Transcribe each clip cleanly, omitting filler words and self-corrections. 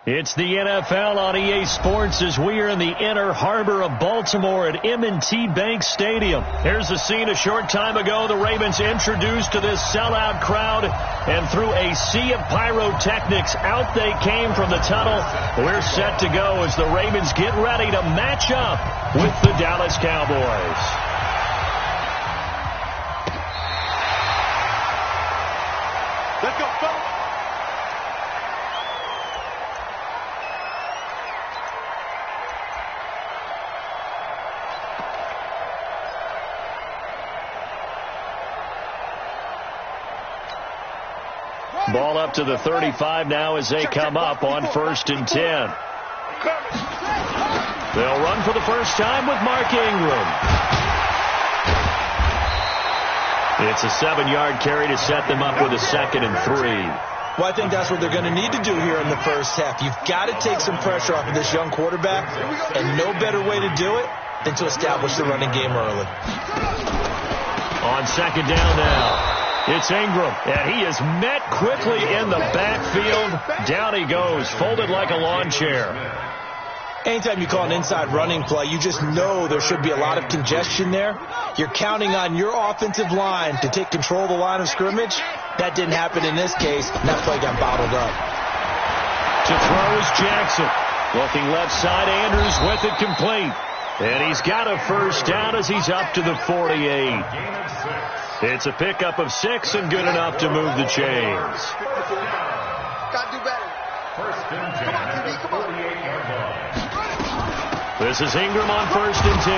It's the NFL on EA Sports as we are in the inner harbor of Baltimore at M&T Bank Stadium. Here's the scene a short time ago. The Ravens introduced to this sellout crowd, and through a sea of pyrotechnics, out they came from the tunnel. We're set to go as the Ravens get ready to match up with the Dallas Cowboys. Let's go, fellas. Ball up to the 35 now as they come up on 1st and 10. They'll run for the first time with Mark Ingram. It's a 7-yard carry to set them up with a 2nd and 3. Well, I think that's what they're going to need to do here in the first half. You've got to take some pressure off of this young quarterback, and no better way to do it than to establish the running game early. On 2nd down now. It's Ingram, and he is met quickly in the backfield. Down he goes, folded like a lawn chair. Anytime you call an inside running play, you just know there should be a lot of congestion there. You're counting on your offensive line to take control of the line of scrimmage. That didn't happen in this case, and that play got bottled up. To throw is Jackson. Looking left side, Andrews with it complete. And he's got a first down as he's up to the 48. It's a pickup of 6 and good enough to move the chains. Gotta do better. Come on, QB, come on. This is Ingram on 1st and 10.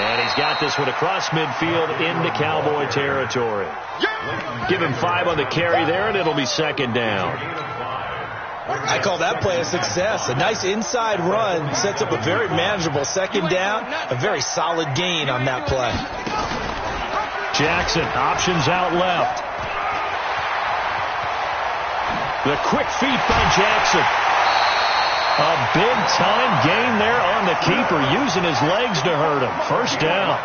And he's got this one across midfield into Cowboy territory. Give him 5 on the carry there, and it'll be 2nd down. I call that play a success. A nice inside run sets up a very manageable 2nd down. A very solid gain on that play. Jackson, options out left. The quick feet by Jackson. A big-time gain there on the keeper, using his legs to hurt him. First down.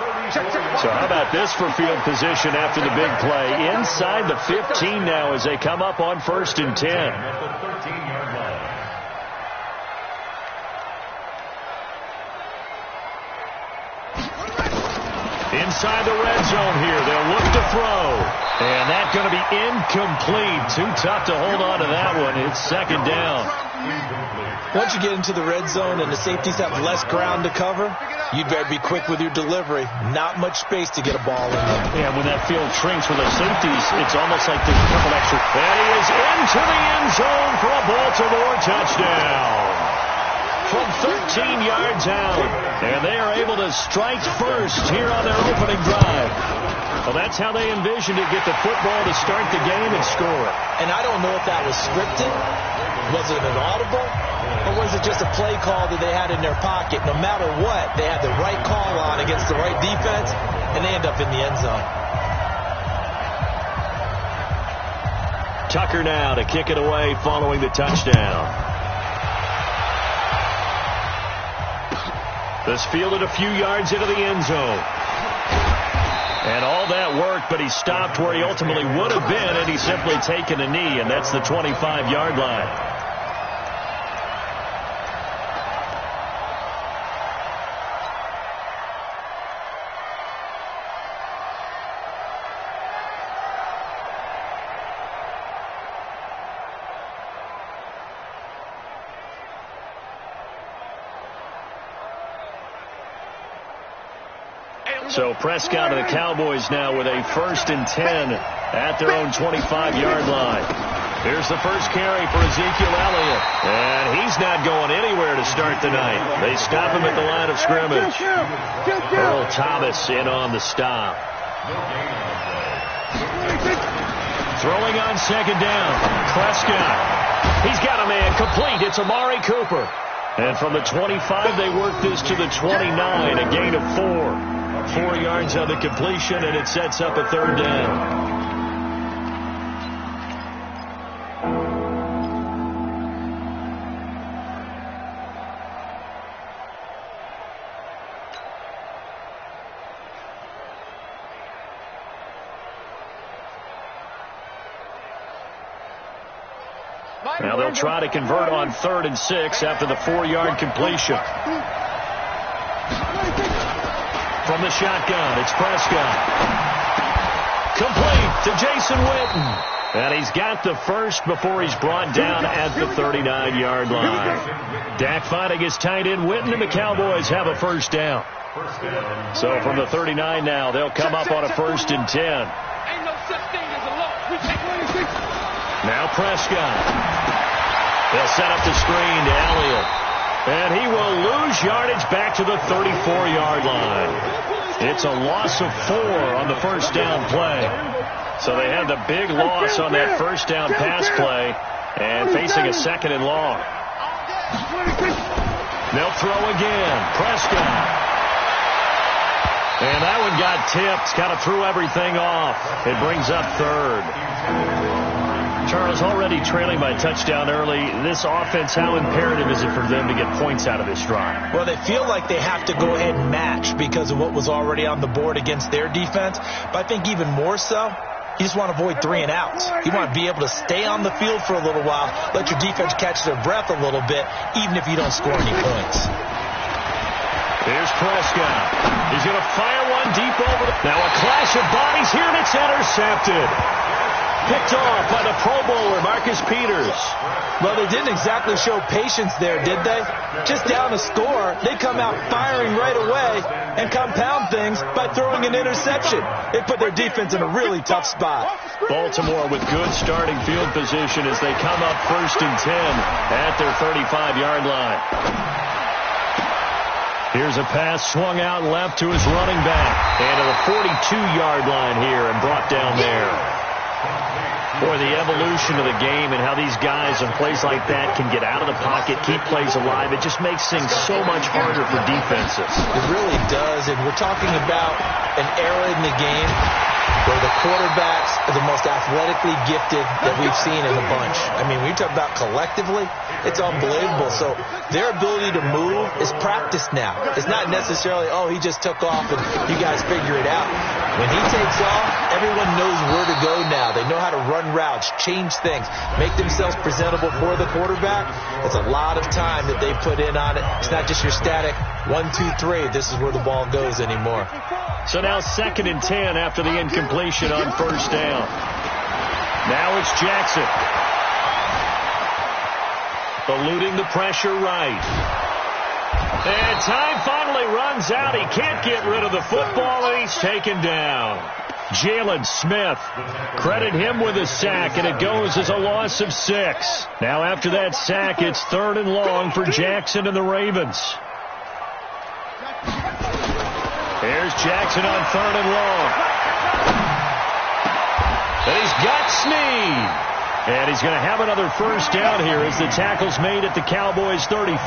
So how about this for field position after the big play? Inside the 15 now as they come up on 1st and 10. Inside the red zone here. They'll look to throw. And that's going to be incomplete. Too tough to hold on to that one. It's 2nd down. Once you get into the red zone and the safeties have less ground to cover, you'd better be quick with your delivery. Not much space to get a ball in there. Yeah, when that field shrinks with the safeties, it's almost like there's a couple extra. And he is into the end zone for a Baltimore touchdown. From 13 yards out. And they are able to strike first here on their opening drive. Well, that's how they envisioned to get the football to start the game and score. And I don't know if that was scripted. Was it an audible? Or was it just a play call that they had in their pocket? No matter what, they had the right call on against the right defense, and they end up in the end zone. Tucker now to kick it away following the touchdown. This fielded a few yards into the end zone. And all that worked, but he stopped where he ultimately would have been, and he's simply taken a knee, and that's the 25-yard line. So Prescott and the Cowboys now with a 1st and 10 at their own 25-yard line. Here's the first carry for Ezekiel Elliott. And he's not going anywhere to start the night. They stop him at the line of scrimmage. Earl Thomas in on the stop. Throwing on 2nd down. Prescott. He's got a man complete. It's Amari Cooper. And from the 25, they work this to the 29, a gain of 4. 4 yards on the completion, and it sets up a 3rd down. Now they'll try to convert on 3rd and 6 after the 4-yard completion. From the shotgun, it's Prescott. Complete to Jason Witten. And he's got the first before he's brought down at the 39-yard line. Dak finding his tight end Witten, and the Cowboys have a first down. So from the 39 now, they'll come up on a 1st and 10. Now Prescott. They'll set up the screen to Elliott. And he will lose yardage back to the 34-yard line. It's a loss of 4 on the first down play. So they had the big loss on that first down pass play and facing a 2nd and long. They'll throw again. Prescott. And that one got tipped. Kind of threw everything off. It brings up 3rd. Charles, already trailing by a touchdown early. This offense, how imperative is it for them to get points out of this drive? Well, they feel like they have to go ahead and match because of what was already on the board against their defense. But I think even more so, you just want to avoid 3 and outs. You want to be able to stay on the field for a little while, let your defense catch their breath a little bit, even if you don't score any points. Here's Prescott. He's going to fire one deep over. Now a clash of bodies here, and it's intercepted. Picked off by the Pro Bowler, Marcus Peters. Well, they didn't exactly show patience there, did they? Just down a score, they come out firing right away and compound things by throwing an interception. They put their defense in a really tough spot. Baltimore with good starting field position as they come up 1st and 10 at their 35-yard line. Here's a pass swung out left to his running back. And to the 42-yard line here and brought down there. Boy, the evolution of the game and how these guys in plays like that can get out of the pocket, keep plays alive, it just makes things so much harder for defenses. It really does, and we're talking about an era in the game where the quarterbacks are the most athletically gifted that we've seen in the bunch. I mean, when you talk about collectively, it's unbelievable. So their ability to move is practiced now. It's not necessarily, oh, he just took off and you guys figure it out. When he takes off, everyone knows where to go now. They know how to run routes, change things, make themselves presentable for the quarterback. It's a lot of time that they put in on it. It's not just your static 1, 2, 3. This is where the ball goes anymore. So now 2nd and 10 after the incompletion on 1st down. Now it's Jackson. Eluding the pressure right. And time finally runs out. He can't get rid of the football, and he's taken down. Jalen Smith. Credit him with a sack, and it goes as a loss of 6. Now after that sack, it's 3rd and long for Jackson and the Ravens. Here's Jackson on 3rd and long. And he's got Snead. And he's going to have another first down here as the tackle's made at the Cowboys' 35.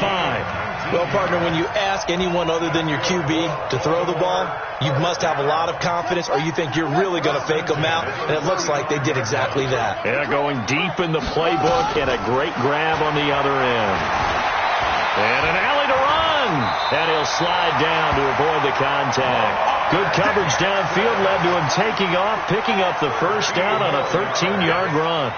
Well, partner, when you ask anyone other than your QB to throw the ball, you must have a lot of confidence or you think you're really going to fake them out, and it looks like they did exactly that. Yeah, going deep in the playbook and a great grab on the other end. And an alley to run. And he'll slide down to avoid the contact. Good coverage downfield led to him taking off, picking up the first down on a 13-yard run.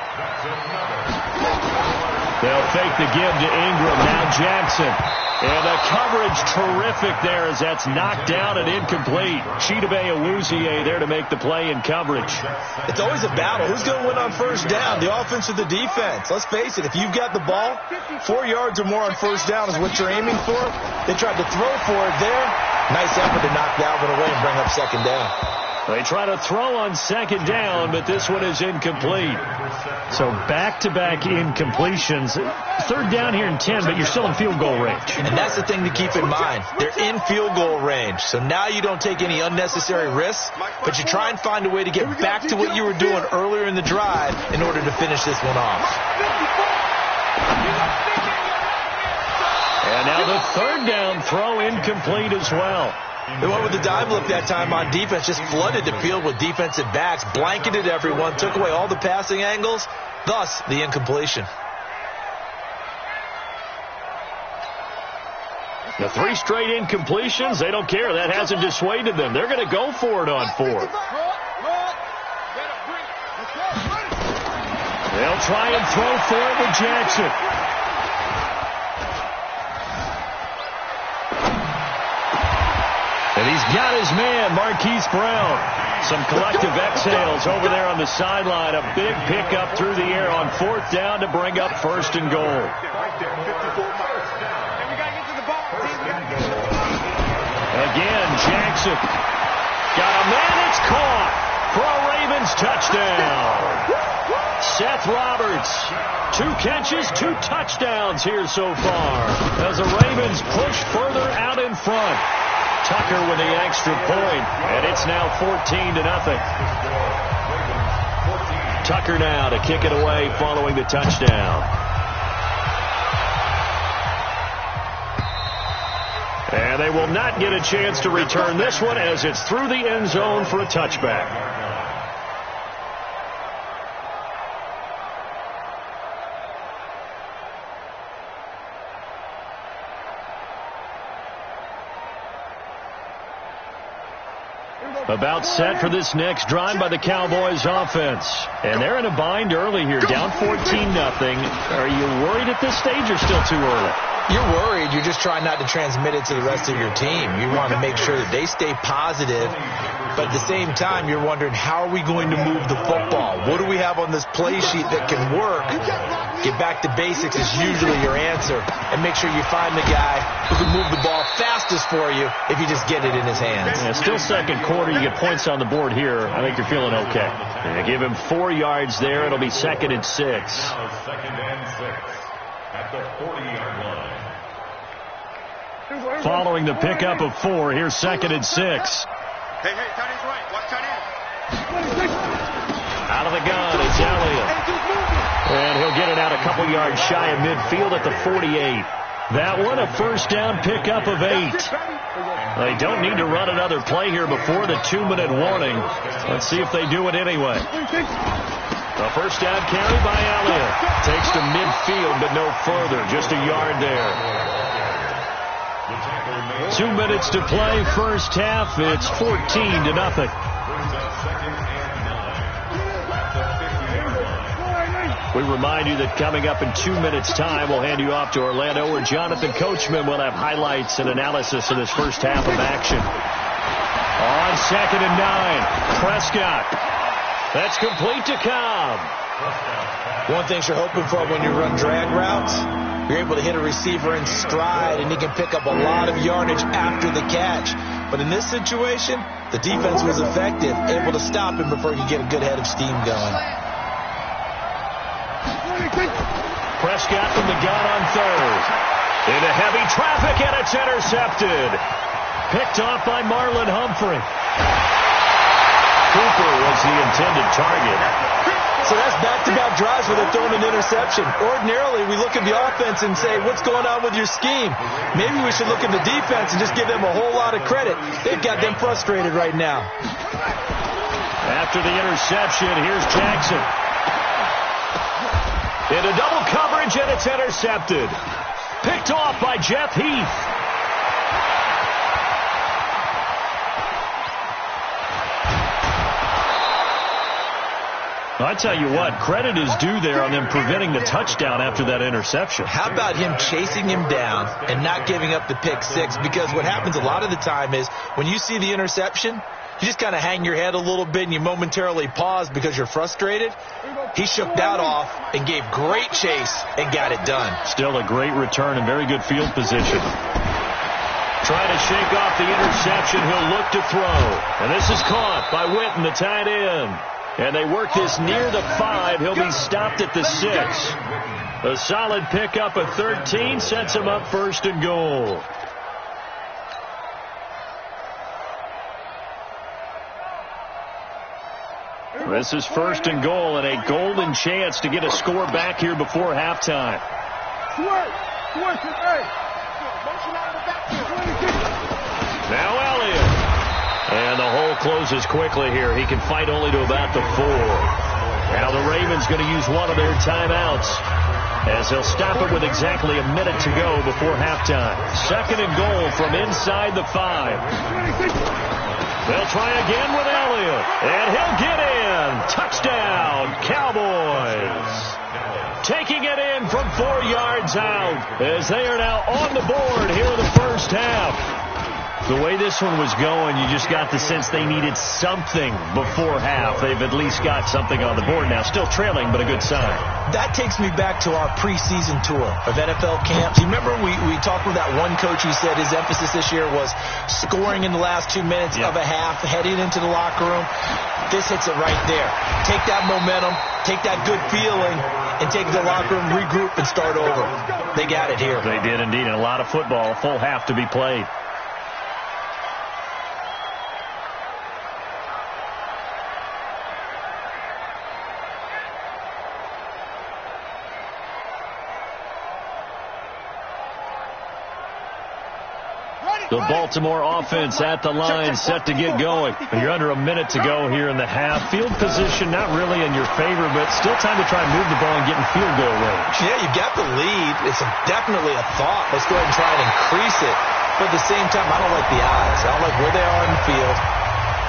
They'll fake the give to Ingram. Now Jackson. And the coverage terrific there as that's knocked down and incomplete. Chidobe Awuzie there to make the play in coverage. It's always a battle. Who's going to win on first down, the offense or the defense? Let's face it, if you've got the ball, 4 yards or more on first down is what you're aiming for. They tried to throw for it there. Nice effort to knock Dalvin away and bring up 2nd down. They try to throw on 2nd down, but this one is incomplete. So back-to-back incompletions. 3rd down here and 10, but you're still in field goal range. And that's the thing to keep in mind. They're in field goal range. So now you don't take any unnecessary risks, but you try and find a way to get back to what you were doing earlier in the drive in order to finish this one off. And now the 3rd down throw incomplete as well. They went with the dime look that time on defense, just flooded the field with defensive backs, blanketed everyone, took away all the passing angles, thus the incompletion. The 3 straight incompletions, they don't care. That hasn't dissuaded them. They're going to go for it on 4th. They'll try and throw for it with Jackson. And he's got his man, Marquise Brown. Some collective exhales over there on the sideline. A big pickup through the air on 4th down to bring up 1st and goal. Again, Jackson. Got a man, it's caught for a Ravens touchdown. Seth Roberts, 2 catches, 2 touchdowns here so far as the Ravens push further out in front. Tucker with the extra point, and it's now 14-0. Tucker now to kick it away following the touchdown. And they will not get a chance to return this one as it's through the end zone for a touchback. About set for this next drive by the Cowboys offense. And they're in a bind early here, down 14-0. Are you worried at this stage or still too early? You're worried. You're just trying not to transmit it to the rest of your team. You want to make sure that they stay positive. But at the same time, you're wondering, how are we going to move the football? What do we have on this play sheet that can work? Get back to basics is usually your answer. And make sure you find the guy who can move the ball fastest for you if you just get it in his hands. Yeah, still second quarter. You get points on the board here. I think you're feeling okay. Yeah, give him 4 yards there. It'll be 2nd and 6. Now 2nd and 6 at the 40-yard line. Following the pickup of 4, here's 2nd and 6. Hey, tight end's right. Watch tight end. Out of the gun, it's Elliott. And he'll get it out a couple yards shy of midfield at the 48. That one, a 1st down pickup of 8. They don't need to run another play here before the 2-minute warning. Let's see if they do it anyway. A 1st down carry by Elliott. Takes to midfield, but no further. Just a yard there. 2 minutes to play, first half. It's 14-0. We remind you that coming up in 2 minutes' time, we'll hand you off to Orlando, where Jonathan Coachman will have highlights and analysis of this first half of action. On 2nd and 9, Prescott. That's complete to Cobb. One thing you're hoping for when you run drag routes, you're able to hit a receiver in stride, and he can pick up a lot of yardage after the catch. But in this situation, the defense was effective, able to stop him before he could get a good head of steam going. Prescott from the gun on 3rd. Into heavy traffic, and it's intercepted. Picked off by Marlon Humphrey. Cooper was the intended target. So that's back-to-back drives where they're throwing an interception. Ordinarily, we look at the offense and say, what's going on with your scheme? Maybe we should look at the defense and just give them a whole lot of credit. They've got them frustrated right now. After the interception, here's Jackson. Into double coverage, and it's intercepted. Picked off by Jeff Heath. I tell you what, credit is due there on them preventing the touchdown after that interception. How about him chasing him down and not giving up the pick 6? Because what happens a lot of the time is when you see the interception, you just kind of hang your head a little bit and you momentarily pause because you're frustrated. He shook that off and gave great chase and got it done. Still a great return and very good field position. Trying to shake off the interception, he'll look to throw. And this is caught by Witten, the tight end. And they work this near the 5. He'll be stopped at the 6. A solid pickup of 13 sets him up 1st and goal. This is 1st and goal and a golden chance to get a score back here before halftime. Now Elliott. And the hole closes quickly here. He can fight only to about the 4. Now the Ravens going to use one of their timeouts as they'll stop it with exactly a minute to go before halftime. 2nd and goal from inside the 5. They'll try again with Elliott, and he'll get in. Touchdown, Cowboys. Taking it in from 4 yards out as they are now on the board here in the first half. The way this one was going, you just got the sense they needed something before half. They've at least got something on the board now. Still trailing, but a good sign. That takes me back to our preseason tour of NFL camps. You remember we talked with that one coach who said his emphasis this year was scoring in the last 2 minutes of a half, heading into the locker room. This hits it right there. Take that momentum, take that good feeling, and take the locker room, regroup, and start over. They got it here. They did indeed, and a lot of football, a full half to be played. The Baltimore offense at the line, set to get going. You're under a minute to go here in the half. Field position not really in your favor, but still time to try and move the ball and get in field goal range. Yeah, you got the lead. It's definitely a thought. Let's go ahead and try and increase it. But at the same time, I don't like the odds. I don't like where they are in the field.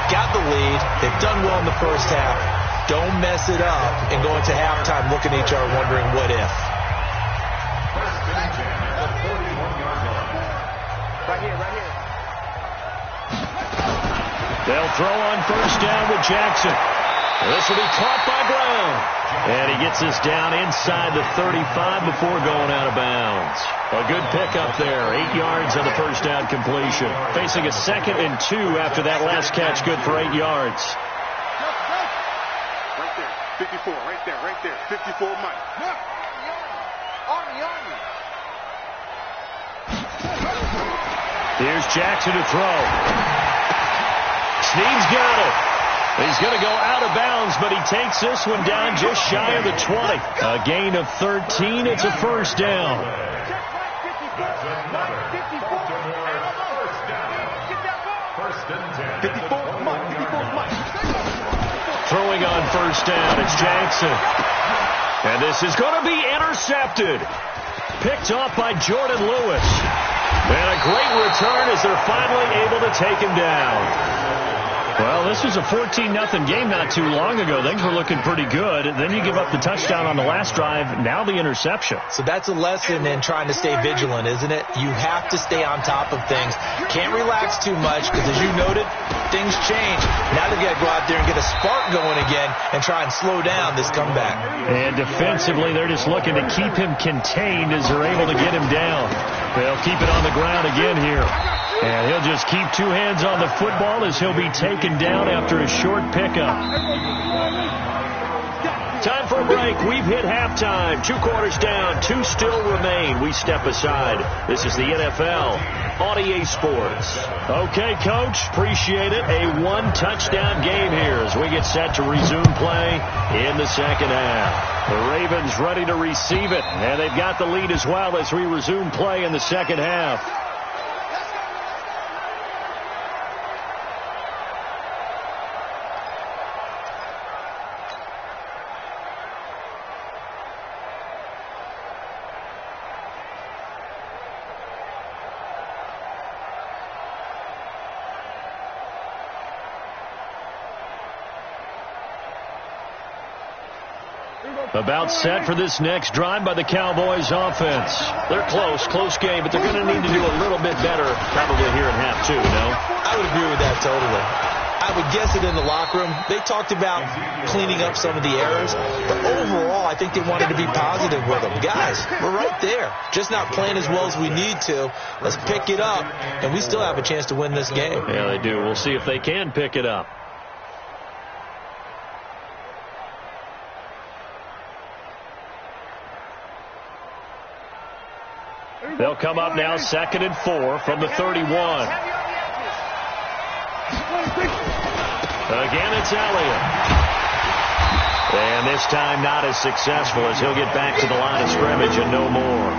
Got the lead. They've done well in the first half. Don't mess it up and go into halftime looking at each other wondering what if. Right here, right here. They'll throw on first down with Jackson. This will be caught by Brown. And he gets this down inside the 35 before going out of bounds. A good pickup there. 8 yards on the first down completion. Facing a 2nd and 2 after that last catch. Good for 8 yards. Right there. 54, right there, right there. 54 Mike. Army. Here's Jackson to throw. Snead's got it. He's going to go out of bounds, but he takes this one down just shy of the 20. A gain of 13. It's a first down. Throwing on first down, it's Jackson. And this is going to be intercepted. Picked off by Jordan Lewis. And a great return as they're finally able to take him down. Well, this was a 14-0 game not too long ago. Things were looking pretty good. Then you give up the touchdown on the last drive. Now the interception. So that's a lesson in trying to stay vigilant, isn't it? You have to stay on top of things. Can't relax too much because, as you noted, things change. Now they've got to go out there and get a spark going again and try and slow down this comeback. And defensively, they're just looking to keep him contained as they're able to get him down. They'll keep it on the ground again here. And he'll just keep 2 hands on the football as he'll be taken down after a short pickup. Time for a break. We've hit halftime. 2 quarters down. 2 still remain. We step aside. This is the NFL on EA Sports. Okay, Coach. Appreciate it. A 1-touchdown game here as we get set to resume play in the second half. The Ravens ready to receive it. And they've got the lead as well as we resume play in the second half. About set for this next drive by the Cowboys offense. They're close game, but they're going to need to do a little bit better probably here in half 2, no? I would agree with that totally. I would guess it in the locker room. They talked about cleaning up some of the errors, but overall I think they wanted to be positive with them. Guys, we're right there. Just not playing as well as we need to. Let's pick it up, and we still have a chance to win this game. Yeah, they do. We'll see if they can pick it up. They'll come up now 2nd and 4 from the 31. Again, it's Elliott. And this time not as successful as he'll get back to the line of scrimmage and no more.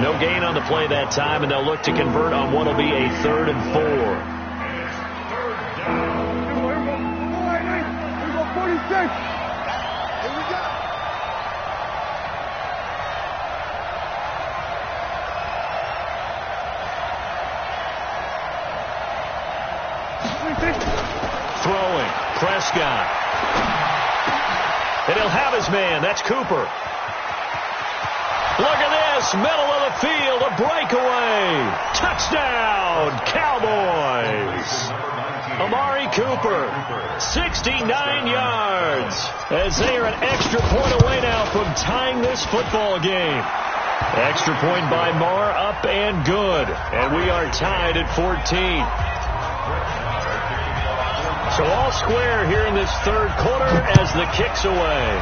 No gain on the play that time, and they'll look to convert on what will be a 3rd and 4. Throwing, Prescott. And he'll have his man. That's Cooper. Look at this. Middle of the field. A breakaway. Touchdown, Cowboys. Amari Cooper, 69 yards. As they are an extra point away now from tying this football game. Extra point by Marr, up and good. And we are tied at 14. So all square here in this third quarter as the kick's away.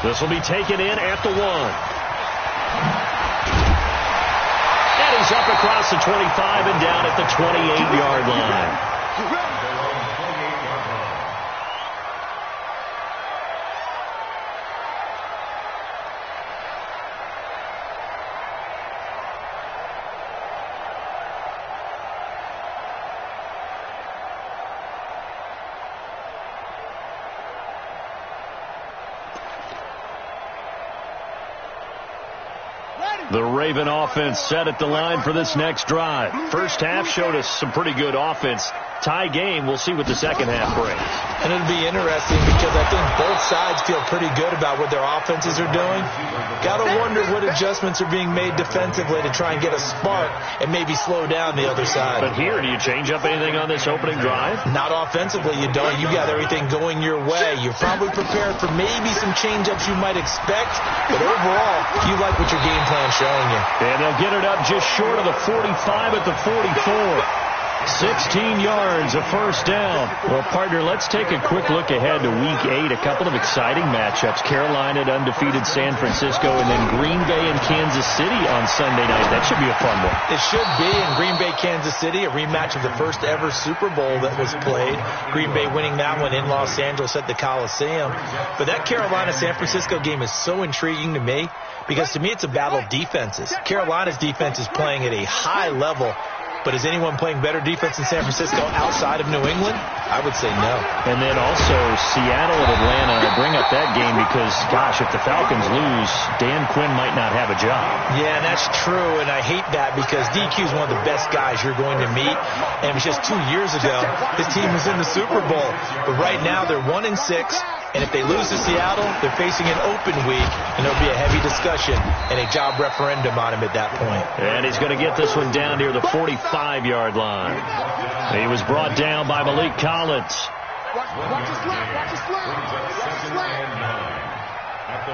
This will be taken in at the 1. And he's up across the 25 and down at the 28-yard line. The Raven offense set at the line for this next drive. First half showed us some pretty good offense. Tie game. We'll see what the second half brings. And it'll be interesting because I think both sides feel pretty good about what their offenses are doing. Got to wonder what adjustments are being made defensively to try and get a spark and maybe slow down the other side. But here, do you change up anything on this opening drive? Not offensively, you don't. You got everything going your way. You're probably prepared for maybe some change-ups you might expect, but overall, you like what your game plan's showing you. And they'll get it up just short of the 45 at the 44. 16 yards, a first down. Well, partner, let's take a quick look ahead to Week 8. A couple of exciting matchups. Carolina at undefeated San Francisco, and then Green Bay and Kansas City on Sunday night. That should be a fun one. It should be. In Green Bay, Kansas City, a rematch of the first ever Super Bowl that was played. Green Bay winning that one in Los Angeles at the Coliseum. But that Carolina-San Francisco game is so intriguing to me because to me it's a battle of defenses. Carolina's defense is playing at a high level. But is anyone playing better defense in San Francisco outside of New England? I would say no. And then also Seattle and Atlanta. I bring up that game because, gosh, if the Falcons lose, Dan Quinn might not have a job. Yeah, and that's true, and I hate that because DQ is one of the best guys you're going to meet. And it was just 2 years ago, his team was in the Super Bowl. But right now, they're 1-6. And if they lose to Seattle, they're facing an open week, and there'll be a heavy discussion and a job referendum on him at that point. And he's going to get this one down near the 45-yard line. He was brought down by Malik Collins. Watch his slap, watch his slap. Watch his slap. At the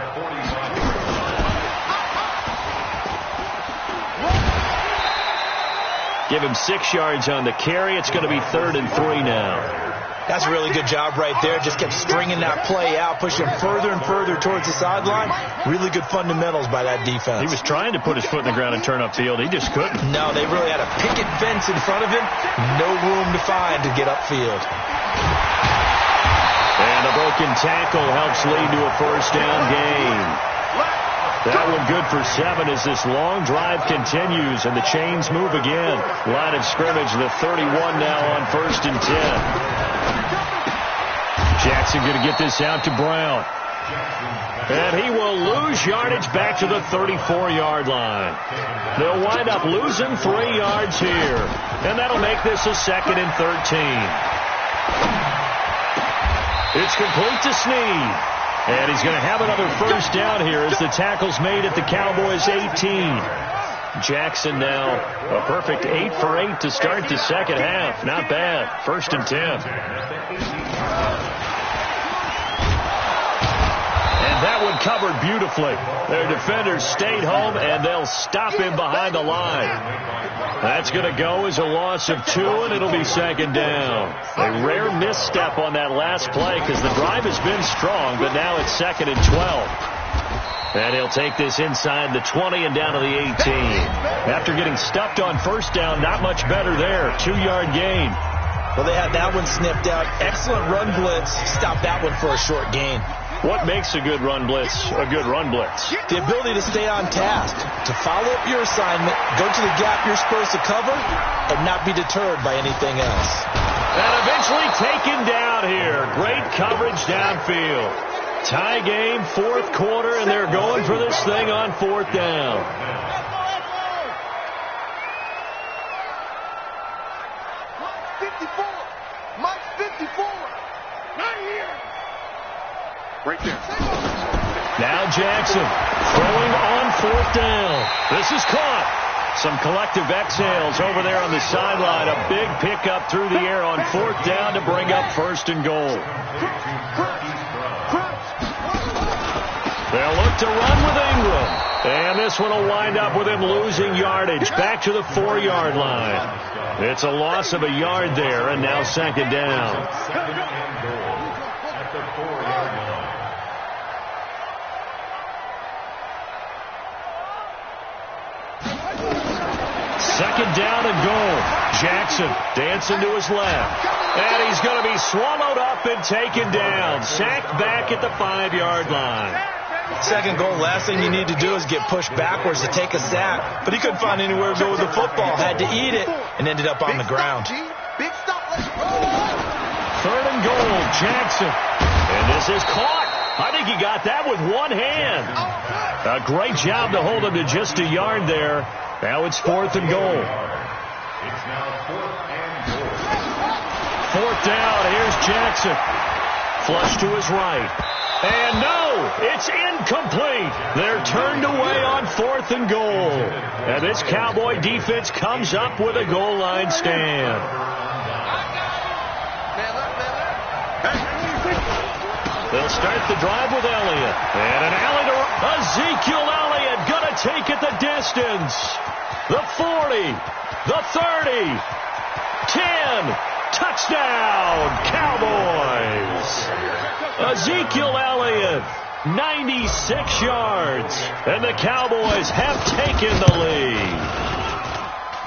45. Give him 6 yards on the carry. It's going to be 3rd and 3 now. That's a really good job right there. Just kept stringing that play out, pushing further and further towards the sideline. Really good fundamentals by that defense. He was trying to put his foot in the ground and turn upfield. He just couldn't. No, they really had a picket fence in front of him. No room to find to get upfield. And a broken tackle helps lead to a first down gain. That one good for 7 as this long drive continues and the chains move again. Line of scrimmage, the 31 now on 1st and 10. Jackson going to get this out to Brown. And he will lose yardage back to the 34-yard line. They'll wind up losing 3 yards here. And that'll make this a 2nd and 13. It's complete to Snead. And he's going to have another first down here as the tackle's made at the Cowboys' 18. Jackson now a perfect 8 for 8 to start the second half. Not bad. 1st and 10. That one covered beautifully. Their defenders stayed home, and they'll stop him behind the line. That's going to go as a loss of 2, and it'll be 2nd down. A rare misstep on that last play because the drive has been strong, but now it's 2nd and 12. And he'll take this inside the 20 and down to the 18. After getting stuffed on first down, not much better there. 2-yard gain. Well, they had that one snipped out. Excellent run blitz. Stop that one for a short gain. What makes a good run blitz a good run blitz? The ability to stay on task, to follow up your assignment, go to the gap you're supposed to cover, and not be deterred by anything else. And eventually taken down here. Great coverage downfield. Tie game, 4th quarter, and they're going for this thing on 4th down. Mike 54. Right there. Now Jackson throwing on 4th down. This is caught. Some collective exhales over there on the sideline. A big pickup through the air on 4th down to bring up 1st and goal. They'll look to run with Ingram. And this one will wind up with him losing yardage back to the 4-yard line. It's a loss of a yard there, and now 2nd down. Second and goal at the 4-yard line. Second down and goal. Jackson dancing to his left. And he's going to be swallowed up and taken down. Sacked back at the 5-yard line. Second goal, last thing you need to do is get pushed backwards to take a sack. But he couldn't find anywhere to go with the football. Had to eat it and ended up on the ground. Big stop. Let's go. 3rd and goal, Jackson. And this is caught. I think he got that with one hand. A great job to hold him to just a yard there. Now it's 4th and goal. It's now 4th and goal. 4th down. Here's Jackson. Flush to his right. And no, it's incomplete. They're turned away on 4th and goal. And this Cowboy defense comes up with a goal line stand. They'll start the drive with Elliott. And an alley to Ezekiel Elliott going to take it the distance. The 40, the 30, 10. Touchdown, Cowboys. Ezekiel Elliott, 96 yards. And the Cowboys have taken the lead.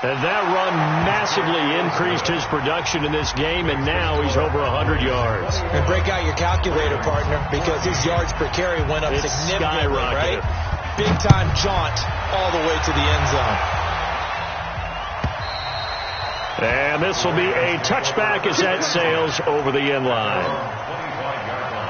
And that run massively increased his production in this game, and now he's over 100 yards. And break out your calculator, partner, because his yards per carry went up significantly, right? Big-time jaunt all the way to the end zone. And this will be a touchback as that sails over the end line. 25-yard line.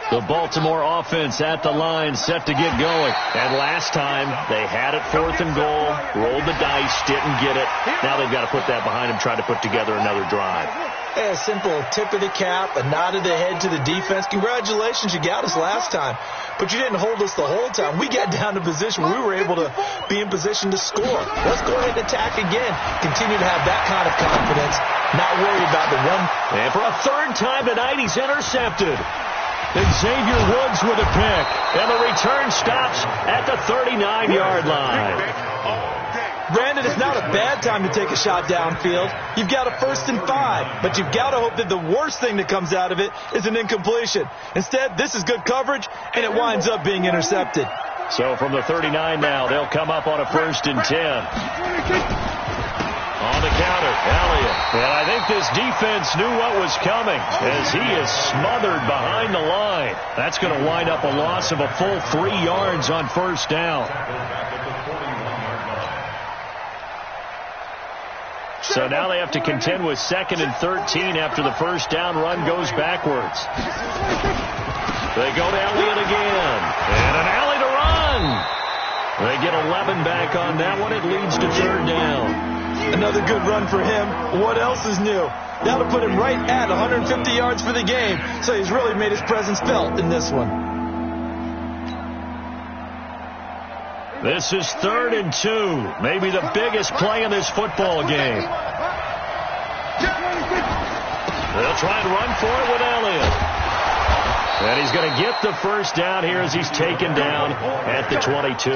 The Baltimore offense at the line, set to get going. And last time, they had it 4th and goal, rolled the dice, didn't get it. Now they've got to put that behind them, try to put together another drive. A simple tip of the cap, a nod of the head to the defense. Congratulations, you got us last time. But you didn't hold us the whole time. We got down to position where we were able to be in position to score. Let's go ahead and attack again. Continue to have that kind of confidence, not worry about the one. And for a 3rd time tonight, he's intercepted. Xavier Woods with a pick. And the return stops at the 39-yard line. Brandon, it's not a bad time to take a shot downfield. You've got a 1st and 5, but you've got to hope that the worst thing that comes out of it is an incompletion. Instead, this is good coverage, and it winds up being intercepted. So from the 39 now, they'll come up on a 1st and 10. On the counter, Elliott. And I think this defense knew what was coming as he is smothered behind the line. That's going to wind up a loss of a full 3 yards on 1st down. So now they have to contend with 2nd and 13 after the 1st down run goes backwards. They go to Elliott again. And an alley to run. They get 11 back on that one. It leads to 3rd down. Another good run for him. What else is new? That'll put him right at 150 yards for the game. So he's really made his presence felt in this one. This is 3rd and 2. Maybe the biggest play in this football game. They'll try and run for it with Elliott. And he's going to get the 1st down here as he's taken down at the 22.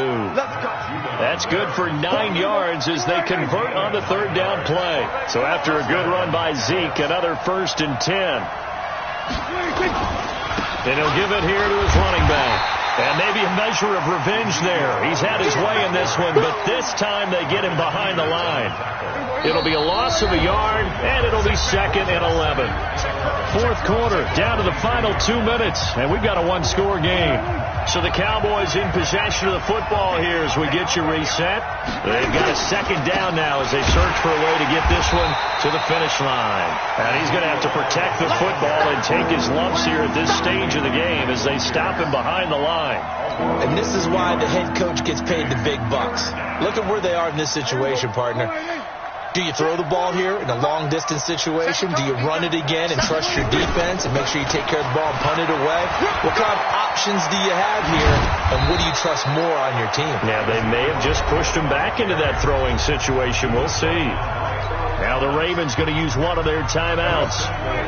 That's good for 9 yards as they convert on the 3rd down play. So after a good run by Zeke, another 1st and 10. And he'll give it here to his running back. And maybe a measure of revenge there. He's had his way in this one, but this time they get him behind the line. It'll be a loss of a yard, and it'll be 2nd and 11. Fourth quarter, down to the final 2 minutes, and we've got a one-score game. So the Cowboys in possession of the football here as we get you reset. They've got a 2nd down now as they search for a way to get this one to the finish line. And he's going to have to protect the football and take his lumps here at this stage of the game as they stop him behind the line. And this is why the head coach gets paid the big bucks. Look at where they are in this situation, partner. Do you throw the ball here in a long-distance situation? Do you run it again and trust your defense and make sure you take care of the ball and punt it away? What kind of options do you have here, and what do you trust more on your team? Yeah, they may have just pushed him back into that throwing situation. We'll see. Now the Ravens going to use one of their timeouts,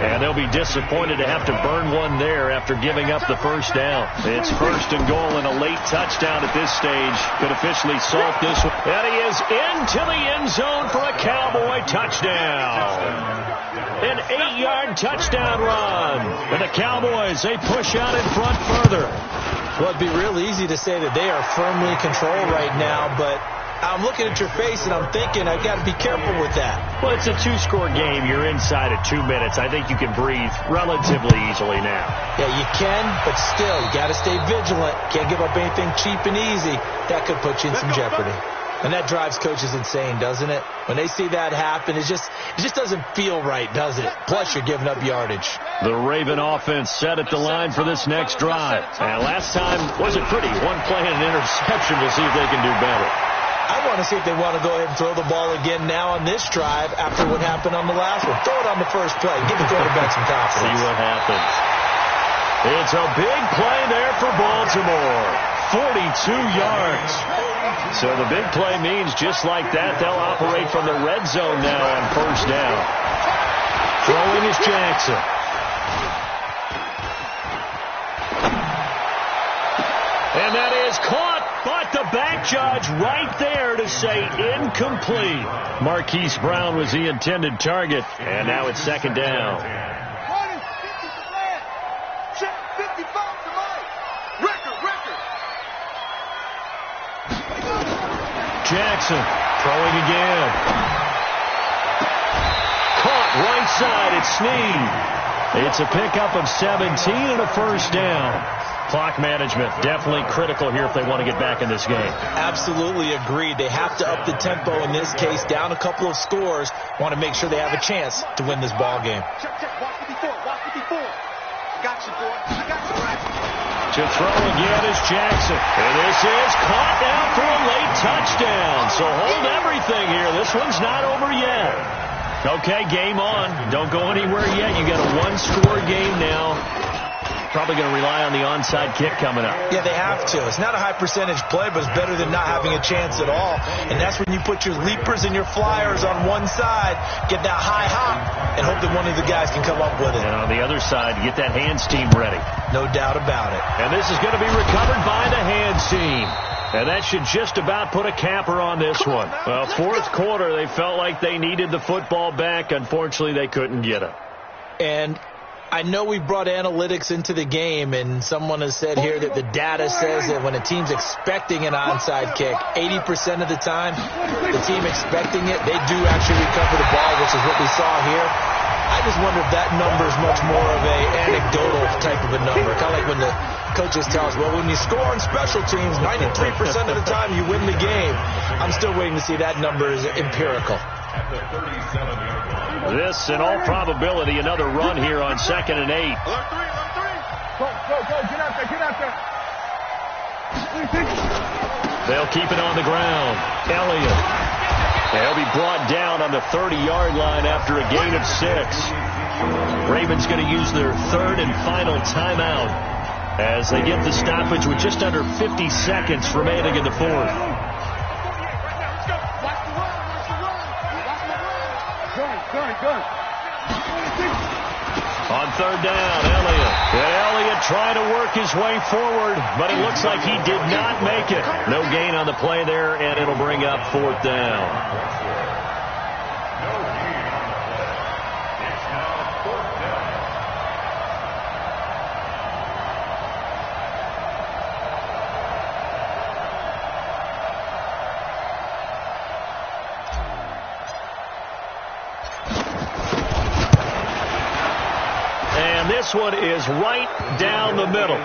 and they'll be disappointed to have to burn one there after giving up the first down. It's 1st and goal and a late touchdown at this stage could officially salt this one. And he is into the end zone for a Cowboy touchdown. An 8-yard touchdown run. And the Cowboys, they push out in front further. Well, it'd be real easy to say that they are firmly in control right now, but I'm looking at your face and I'm thinking I've got to be careful with that. Well, it's a 2-score game. You're inside of 2 minutes. I think you can breathe relatively easily now. Yeah, you can, but still, you got to stay vigilant. Can't give up anything cheap and easy. That could put you in some jeopardy. And that drives coaches insane, doesn't it? When they see that happen, it just doesn't feel right, does it? Plus, you're giving up yardage. The Raven offense set at the line for this next drive. And last time wasn't pretty. One play and an interception. We'll see if they can do better. I want to see if they want to go ahead and throw the ball again now on this drive after what happened on the last one. Throw it on the first play. Give the quarterback some confidence. See what happens. It's a big play there for Baltimore. 42 yards. So the big play means just like that, they'll operate from the red zone now on first down. Throwing is Jackson. And that is caught, but the back judge right there to say incomplete. Marquise Brown was the intended target, and now it's 2nd down. Jackson throwing again. Caught right side. It's Snead. It's a pickup of 17 and a first down. Clock management definitely critical here if they want to get back in this game. Absolutely agreed. They have to up the tempo in this case, down a couple of scores. Want to make sure they have a chance to win this ball game. To throw again is Jackson. And this is caught down for a late touchdown. So hold everything here. This one's not over yet. Okay, game on. Don't go anywhere yet. You got a 1-score game now. Probably going to rely on the onside kick coming up. Yeah, they have to. It's not a high percentage play, but it's better than not having a chance at all. And that's when you put your leapers and your flyers on one side, get that high hop, and hope that one of the guys can come up with it. And on the other side, get that hands team ready. No doubt about it. And this is going to be recovered by the hands team. And that should just about put a capper on this one. Well, fourth quarter, they felt like they needed the football back. Unfortunately, they couldn't get it. And I know we brought analytics into the game, and someone has said here that the data says that when a team's expecting an onside kick, 80% of the time, the team expecting it, they do actually recover the ball, which is what we saw here. I just wonder if that number is much more of a anecdotal type of a number. Kind of like when the coaches tell us, well, when you score on special teams, 93% of the time you win the game. I'm still waiting to see that number is empirical. This, in all probability, another run here on 2nd and 8. Go, get out there. They'll keep it on the ground. Elliott. They'll be brought down on the 30-yard line after a gain of 6. Ravens going to use their 3rd and final timeout as they get the stoppage with just under 50 seconds remaining in the 4th. On 3rd down, Elliott. And Elliott trying to work his way forward, but it looks like he did not make it. No gain on the play there, and it'll bring up 4th down. one is right down the middle.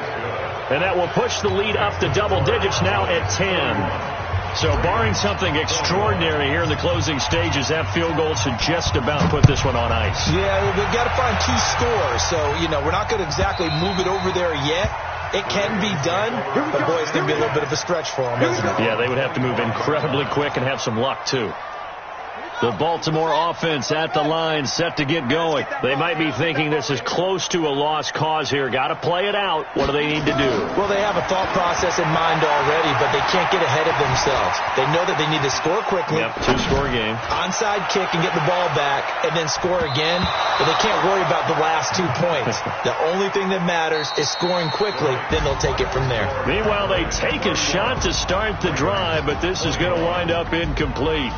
And that will push the lead up to double digits now at 10. So barring something extraordinary here in the closing stages, that field goal should just about put this one on ice. Yeah, we've got to find 2 scores. So, we're not going to exactly move it over there yet. It can be done, but boy, it's going to be a little bit of a stretch for them, isn't it? Yeah, they would have to move incredibly quick and have some luck, too. The Baltimore offense at the line, set to get going. They might be thinking this is close to a lost cause here. Got to play it out. What do they need to do? Well, they have a thought process in mind already, but they can't get ahead of themselves. They know that they need to score quickly. Yep, 2-score game. Onside kick and get the ball back and then score again. But they can't worry about the last 2 points. The only thing that matters is scoring quickly. Then they'll take it from there. Meanwhile, they take a shot to start the drive, but this is going to wind up incomplete.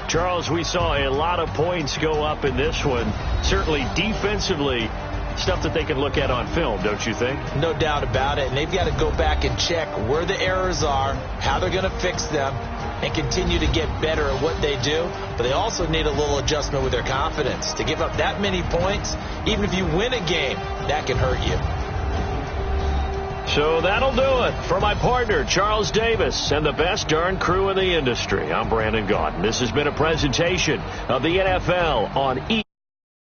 Charles, we saw a lot of points go up in this one. Certainly defensively, stuff that they can look at on film, don't you think? No doubt about it. And they've got to go back and check where the errors are, how they're going to fix them, and continue to get better at what they do. But they also need a little adjustment with their confidence. To give up that many points, even if you win a game, that can hurt you. So that'll do it for my partner, Charles Davis, and the best darn crew in the industry. I'm Brandon Gaudin. This has been a presentation of the NFL on